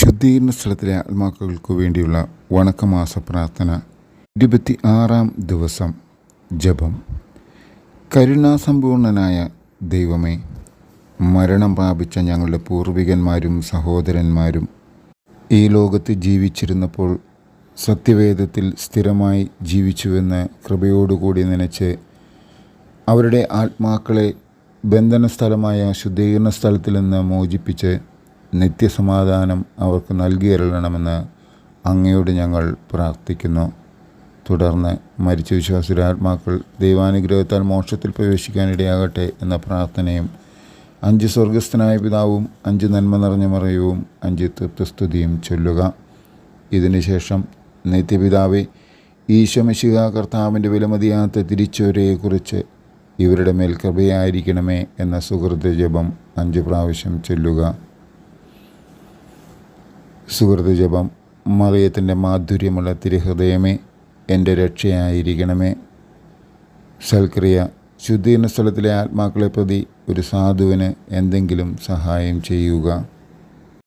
ശുദ്ധീകരണ സ്ഥലത്തിലെ ആത്മാക്കൾക്ക് വേണ്ടിയുള്ള വണക്കമാസ പ്രാർത്ഥന 26-ാം ദിവസം. ജപം. കരുണാസമ്പൂർണനായ ദൈവമേ, മരണം പ്രാപിച്ച ഞങ്ങളുടെ പൂർവികന്മാരും സഹോദരന്മാരും ഈ ലോകത്ത് ജീവിച്ചിരുന്നപ്പോൾ സത്യവേദത്തിൽ സ്ഥിരമായി ജീവിച്ചുവെന്ന് കൃപയോടുകൂടി നനച്ച് അവരുടെ ആത്മാക്കളെ ബന്ധനസ്ഥലമായ ശുദ്ധീകരണ സ്ഥലത്തിൽ നിന്ന് മോചിപ്പിച്ച് നിത്യസമാധാനം അവർക്ക് നൽകിയരുളണമെന്ന് അങ്ങയോട് ഞങ്ങൾ പ്രാർത്ഥിക്കുന്നു. തുടർന്ന് മരിച്ച വിശ്വാസിയുടെ ആത്മാക്കൾ ദൈവാനുഗ്രഹത്താൽ മോക്ഷത്തിൽ പ്രവേശിക്കാനിടയാകട്ടെ എന്ന പ്രാർത്ഥനയും 5 സ്വർഗസ്ഥനായ പിതാവും 5 നന്മ നിറഞ്ഞ മറിയവും 5 തൃപ്തസ്തുതിയും ചൊല്ലുക. ഇതിനുശേഷം നിത്യപിതാവേ, ഈശോ മിശിഹാ കർത്താവിൻ്റെ വിലമതിയാത്ത തിരിച്ചുവരയെക്കുറിച്ച് ഇവരുടെ മേൽ കൃപയായിരിക്കണമേ എന്ന സുഹൃത ജപം 5 പ്രാവശ്യം ചൊല്ലുക. സുഹൃത ജപം. മറിയത്തിൻ്റെ മാധുര്യമുള്ള തിരുഹൃദയമേ, എൻ്റെ രക്ഷയായിരിക്കണമേ. സൽക്രിയ. ശുദ്ധീകരണ സ്ഥലത്തിലെ ആത്മാക്കളെ പ്രതി ഒരു സാധുവിന് എന്തെങ്കിലും സഹായം ചെയ്യുക.